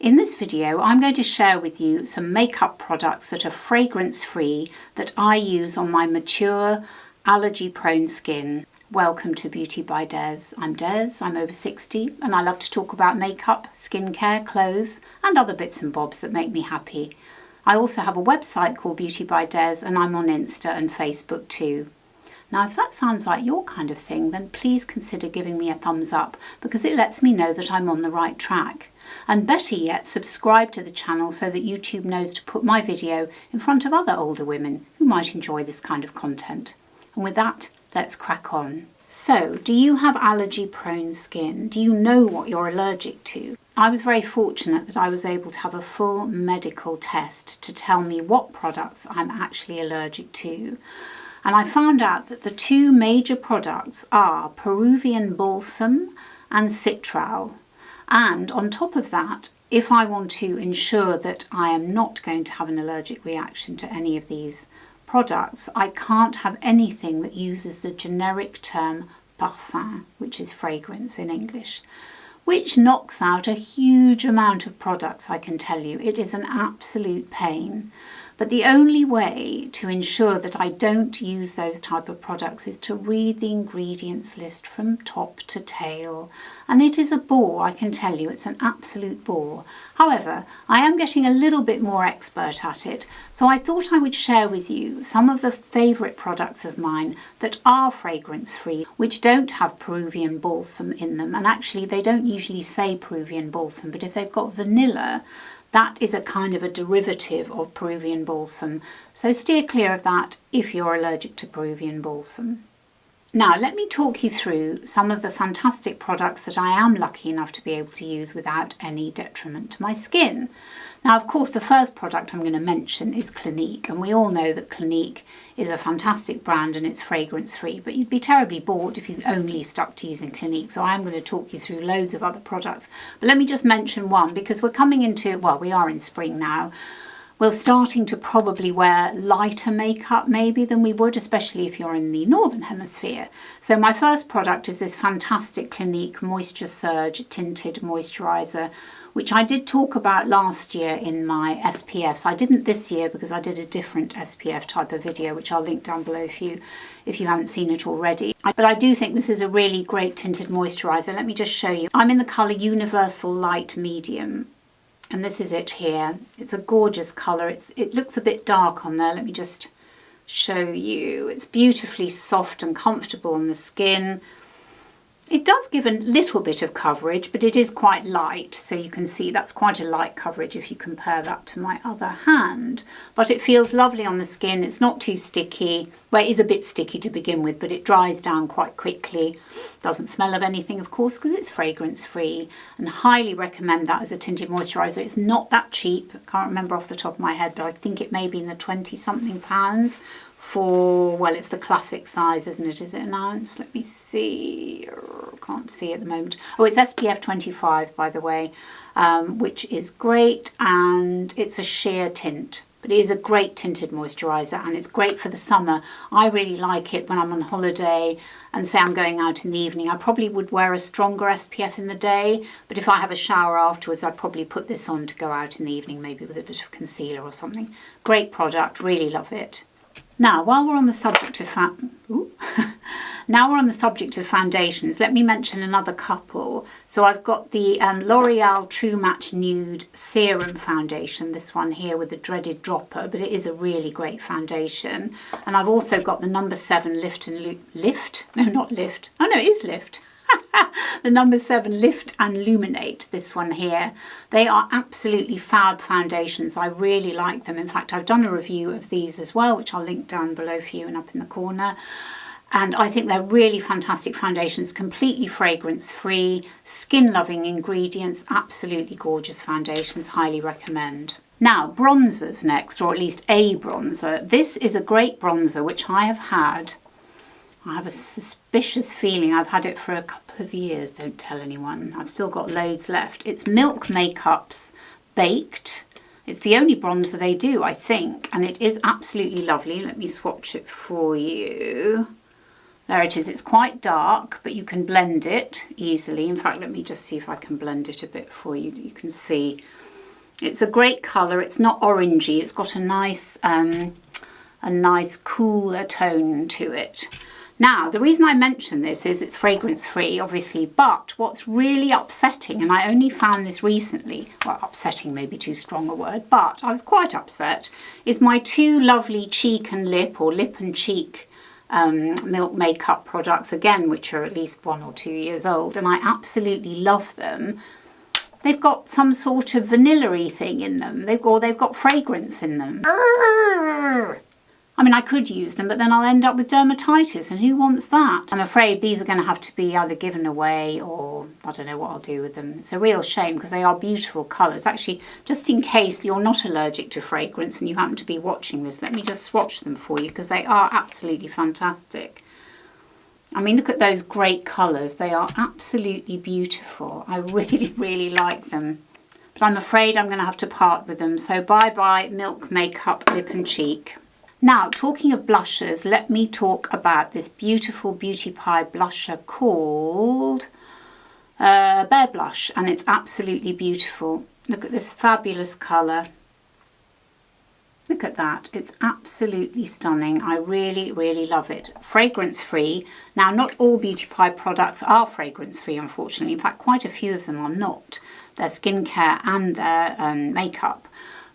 In this video, I'm going to share with you some makeup products that are fragrance-free that I use on my mature, allergy-prone skin. Welcome to Beauty by Des. I'm Des, I'm over 60, and I love to talk about makeup, skincare, clothes, and other bits and bobs that make me happy. I also have a website called Beauty by Des, and I'm on Insta and Facebook too. Now, if that sounds like your kind of thing, then please consider giving me a thumbs up because it lets me know that I'm on the right track. And better yet, subscribe to the channel so that YouTube knows to put my video in front of other older women who might enjoy this kind of content. And with that, let's crack on. So, do you have allergy-prone skin? Do you know what you're allergic to? I was very fortunate that I was able to have a full medical test to tell me what products I'm actually allergic to. And I found out that the two major products are Peruvian balsam and citral. And on top of that, if I want to ensure that I am not going to have an allergic reaction to any of these products, I can't have anything that uses the generic term parfum, which is fragrance in English, which knocks out a huge amount of products, I can tell you. It is an absolute pain. But the only way to ensure that I don't use those type of products is to read the ingredients list from top to tail. And it is a bore, I can tell you, it's an absolute bore. However, I am getting a little bit more expert at it, so I thought I would share with you some of the favourite products of mine that are fragrance-free, which don't have Peruvian balsam in them. And actually, they don't usually say Peruvian balsam, but if they've got vanilla, that is a kind of a derivative of Peruvian balsam, so steer clear of that if you're allergic to Peruvian balsam. Now, let me talk you through some of the fantastic products that I am lucky enough to be able to use without any detriment to my skin. Now, of course, the first product I'm going to mention is Clinique, and we all know that Clinique is a fantastic brand and it's fragrance-free, but you'd be terribly bored if you only stuck to using Clinique, so I am going to talk you through loads of other products. But let me just mention one, because we're coming into, well, we are in spring now. We're starting to probably wear lighter makeup maybe than we would, especially if you're in the Northern Hemisphere. So my first product is this fantastic Clinique Moisture Surge Tinted Moisturiser, which I did talk about last year in my SPFs. I didn't this year because I did a different SPF type of video, which I'll link down below if you haven't seen it already. But I do think this is a really great tinted moisturiser. Let me just show you. I'm in the colour Universal Light Medium. And this is it here. It's a gorgeous colour. It looks a bit dark on there. Let me just show you. It's beautifully soft and comfortable on the skin. It does give a little bit of coverage, but it is quite light. So you can see that's quite a light coverage if you compare that to my other hand. But it feels lovely on the skin. It's not too sticky. Well, it is a bit sticky to begin with, but it dries down quite quickly. Doesn't smell of anything, of course, because it's fragrance-free. And highly recommend that as a tinted moisturiser. It's not that cheap. I can't remember off the top of my head, but I think it may be in the 20-something pounds. For, well, it's the classic size, isn't it? Is it an ounce? Let me see. Can't see at the moment. Oh, it's SPF 25, by the way, which is great, and it's a sheer tint. But it is a great tinted moisturiser, and it's great for the summer. I really like it when I'm on holiday and say I'm going out in the evening. I probably would wear a stronger SPF in the day, but if I have a shower afterwards, I'd probably put this on to go out in the evening, maybe with a bit of concealer or something. Great product, really love it. Now, while we're on the subject of foundations, let me mention another couple. So I've got the L'Oreal True Match Nude Serum Foundation, this one here with the dreaded dropper, but it is a really great foundation. And I've also got the number 7 Lift and Lift? No, not Lift. Oh no, it is Lift. The number 7 Lift and Luminate, this one here. They are absolutely fab foundations. I really like them. In fact, I've done a review of these as well, which I'll link down below for you and up in the corner. And I think they're really fantastic foundations, completely fragrance-free, skin-loving ingredients, absolutely gorgeous foundations, highly recommend. Now, bronzers next, or at least a bronzer. This is a great bronzer, which I have had. I have a suspicious feeling I've had it for a couple of years, don't tell anyone. I've still got loads left. It's Milk Makeup's Baked. It's the only bronzer they do, I think, and it is absolutely lovely. Let me swatch it for you. There it is. It's quite dark, but you can blend it easily. In fact, let me just see if I can blend it a bit for you. You can see It's a great colour. It's not orangey. It's got a nice cooler tone to it. Now, the reason I mention this is it's fragrance free, obviously, but what's really upsetting, and I only found this recently, well, upsetting may be too strong a word, but I was quite upset, is my two lovely cheek and lip, or lip and cheek Milk makeup products, again, which are at least 1 or 2 years old, and I absolutely love them. They've got some sort of vanilla-y thing in them. They've got fragrance in them. I mean, I could use them, but then I'll end up with dermatitis, and who wants that? I'm afraid these are going to have to be either given away, or I don't know what I'll do with them. It's a real shame because they are beautiful colours. Actually, just in case you're not allergic to fragrance and you happen to be watching this, let me just swatch them for you because they are absolutely fantastic. I mean, look at those great colours. They are absolutely beautiful. I really, really like them. But I'm afraid I'm going to have to part with them. So bye-bye Milk Makeup Lip and Cheek. Now, talking of blushes, let me talk about this beautiful Beauty Pie blusher called Bear Blush, and it's absolutely beautiful. Look at this fabulous colour. Look at that. It's absolutely stunning. I really, really love it. Fragrance free. Now, not all Beauty Pie products are fragrance free, unfortunately. In fact, quite a few of them are not. Their skincare and their makeup.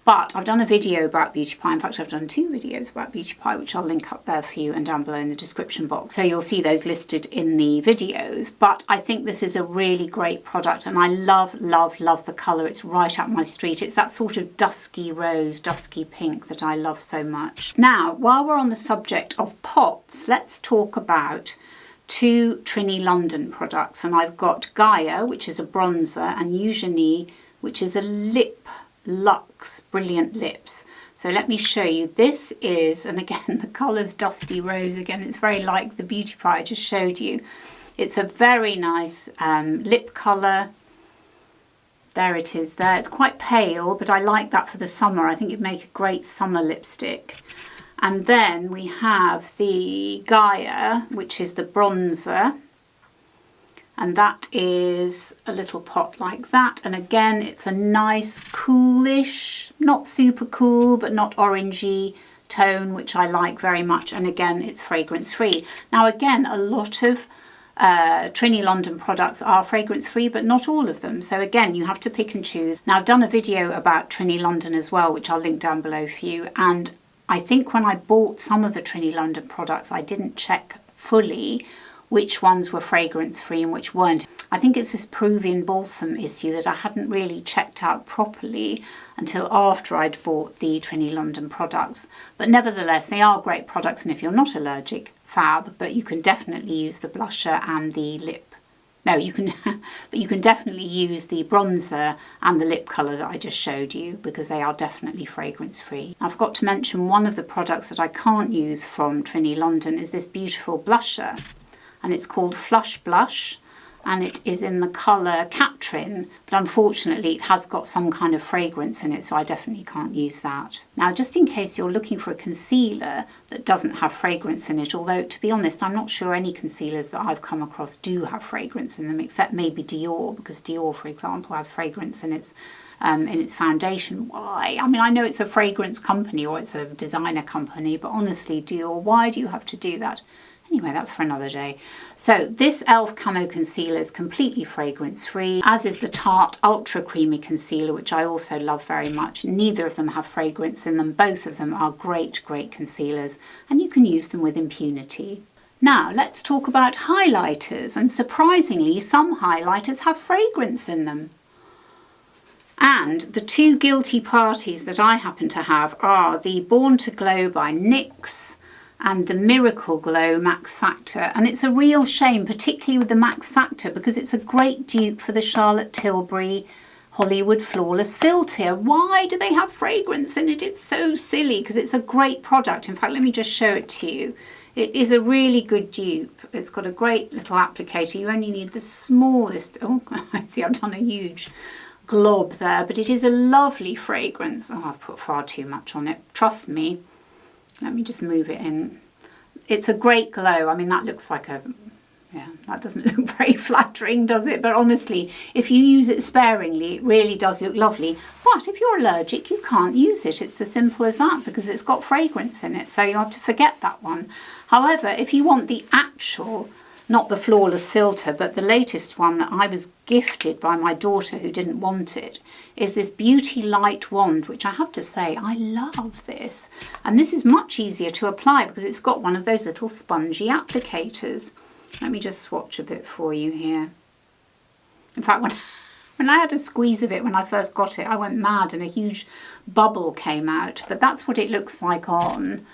But I've done a video about Beauty Pie. In fact, I've done 2 videos about Beauty Pie, which I'll link up there for you and down below in the description box. So you'll see those listed in the videos. But I think this is a really great product, and I love, love, love the colour. It's right up my street. It's that sort of dusky rose, dusky pink that I love so much. Now, while we're on the subject of pots, let's talk about 2 Trinny London products. And I've got Gaia, which is a bronzer, and Eugenie, which is a lip Luxe Brilliant Lips. So let me show you. This is, and again, the colour's dusty rose. Again, it's very like the Beauty Pie I just showed you. It's a very nice lip colour. There it is there. It's quite pale, but I like that for the summer. I think it'd make a great summer lipstick. And then we have the Gaia, which is the bronzer. And that is a little pot like that. And again, it's a nice coolish, not super cool, but not orangey tone, which I like very much. And again, it's fragrance free. Now, again, a lot of Trinny London products are fragrance free, but not all of them. So again, you have to pick and choose. Now, I've done a video about Trinny London as well, which I'll link down below for you. And I think when I bought some of the Trinny London products, I didn't check fully which ones were fragrance free and which weren't. I think it's this Peruvian balsam issue that I hadn't really checked out properly until after I'd bought the Trinny London products. But nevertheless, they are great products, and if you're not allergic, fab, but you can definitely use the blusher and the lip. No, you can, but you can definitely use the bronzer and the lip colour that I just showed you, because they are definitely fragrance free. I forgot to mention one of the products that I can't use from Trinny London is this beautiful blusher. And it's called Flush Blush, and it is in the colour Catrin, but unfortunately it has got some kind of fragrance in it, so I definitely can't use that. Now, just in case you're looking for a concealer that doesn't have fragrance in it, although to be honest, I'm not sure any concealers that I've come across do have fragrance in them, except maybe Dior, because Dior, for example, has fragrance in its foundation. Why? I mean, I know it's a fragrance company or it's a designer company, but honestly, Dior, why do you have to do that? Anyway, that's for another day. So this e.l.f. Camo Concealer is completely fragrance free, as is the Tarte Ultra Creamy Concealer, which I also love very much. Neither of them have fragrance in them. Both of them are great, great concealers, and you can use them with impunity. Now, let's talk about highlighters, and surprisingly, some highlighters have fragrance in them. And the 2 guilty parties that I happen to have are the Born to Glow by NYX and the Miracle Glow Max Factor. And it's a real shame, particularly with the Max Factor, because it's a great dupe for the Charlotte Tilbury Hollywood Flawless Filter. Why do they have fragrance in it? It's so silly, because it's a great product. In fact, let me just show it to you. It is a really good dupe. It's got a great little applicator. You only need the smallest. Oh, I see, I've done a huge glob there, but it is a lovely fragrance. Oh, I've put far too much on it. Trust me. Let me just move it in. It's a great glow. I mean, that looks like a Yeah, that doesn't look very flattering, does it? But honestly, if you use it sparingly, it really does look lovely. But if you're allergic, you can't use it. It's as simple as that because it's got fragrance in it. So you'll have to forget that one. However, if you want the actual, not the flawless filter, but the latest one that I was gifted by my daughter who didn't want it, is this Beauty Light Wand, which I have to say, I love this. And this is much easier to apply because it's got one of those little spongy applicators. Let me just swatch a bit for you here. In fact, when I had a squeeze of it when I first got it, I went mad and a huge bubble came out. But that's what it looks like on.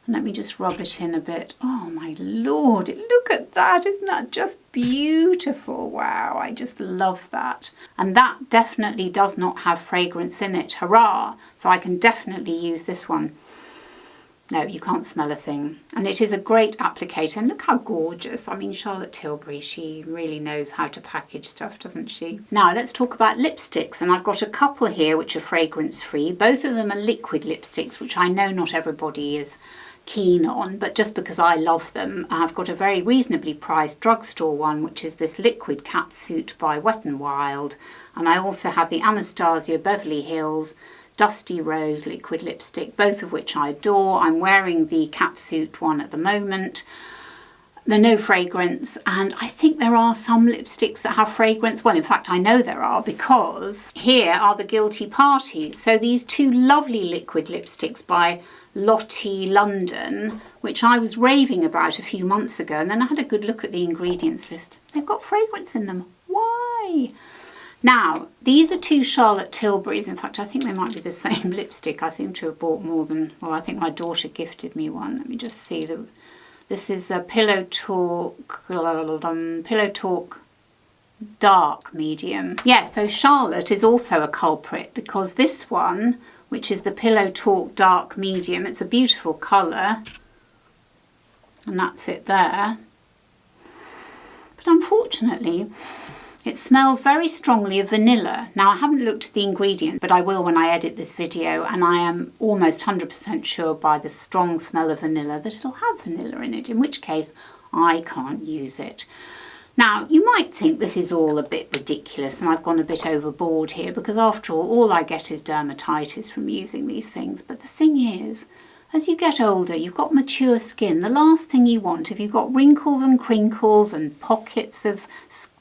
And let me just rub it in a bit. Oh my Lord, look at that. Isn't that just beautiful? Wow, I just love that. And that definitely does not have fragrance in it. Hurrah! So I can definitely use this one. No, you can't smell a thing. And it is a great applicator. And look how gorgeous. I mean, Charlotte Tilbury, she really knows how to package stuff, doesn't she? Now, let's talk about lipsticks. And I've got a couple here which are fragrance-free. Both of them are liquid lipsticks, which I know not everybody is keen on, but just because I love them, I've got a very reasonably priced drugstore one, which is this liquid Catsuit by Wet n Wild. And I also have the Anastasia Beverly Hills Dusty Rose liquid lipstick, both of which I adore. I'm wearing the Catsuit one at the moment. They're no fragrance, and I think there are some lipsticks that have fragrance. Well, in fact, I know there are, because here are the guilty parties. So these two lovely liquid lipsticks by Lottie London, which I was raving about a few months ago, and then I had a good look at the ingredients list. They've got fragrance in them. Why? Now, these are two Charlotte Tilburys. In fact, I think they might be the same lipstick. I seem to have bought more than, well, I think my daughter gifted me one. Let me just see. This is a Pillow Talk Dark Medium. Yeah, so Charlotte is also a culprit because this one, which is the Pillow Talk Dark Medium, it's a beautiful colour. And that's it there. But unfortunately, it smells very strongly of vanilla. Now, I haven't looked at the ingredient, but I will when I edit this video, and I am almost 100% sure by the strong smell of vanilla that it'll have vanilla in it, in which case I can't use it. Now, you might think this is all a bit ridiculous and I've gone a bit overboard here because after all I get is dermatitis from using these things. But the thing is, as you get older, you've got mature skin. The last thing you want, if you've got wrinkles and crinkles and pockets of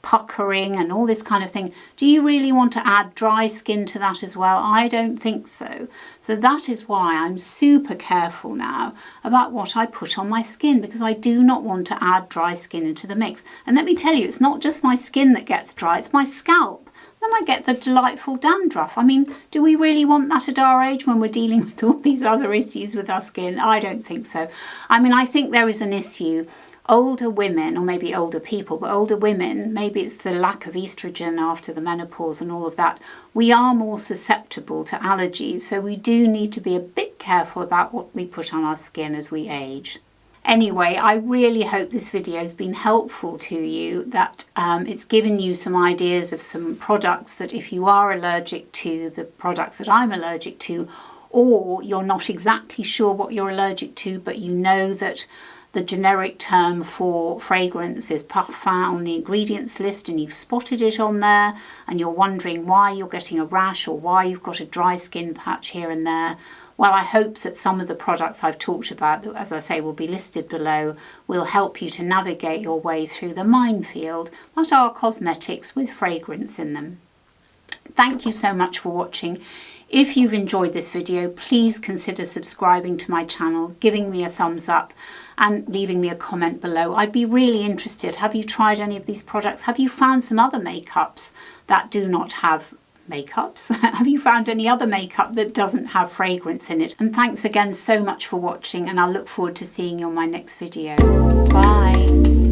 puckering and all this kind of thing, do you really want to add dry skin to that as well? I don't think so. So that is why I'm super careful now about what I put on my skin, because I do not want to add dry skin into the mix. And let me tell you, it's not just my skin that gets dry, it's my scalp. Then I get the delightful dandruff. I mean, do we really want that at our age when we're dealing with all these other issues with our skin? I don't think so. I mean, I think there is an issue. Older women, or maybe older people, but older women, maybe it's the lack of estrogen after the menopause and all of that, we are more susceptible to allergies. So we do need to be a bit careful about what we put on our skin as we age. Anyway, I really hope this video has been helpful to you, that it's given you some ideas of some products that if you are allergic to the products that I'm allergic to, or you're not exactly sure what you're allergic to, but you know that the generic term for fragrance is parfum on the ingredients list and you've spotted it on there and you're wondering why you're getting a rash or why you've got a dry skin patch here and there. Well, I hope that some of the products I've talked about, that, as I say, will be listed below, will help you to navigate your way through the minefield that are cosmetics with fragrance in them. Thank you so much for watching. If you've enjoyed this video, please consider subscribing to my channel, giving me a thumbs up and leaving me a comment below. I'd be really interested. Have you tried any of these products? Have you found some other makeups that do not have makeups? Have you found any other makeup that doesn't have fragrance in it? And thanks again so much for watching, and I'll look forward to seeing you on my next video. Bye.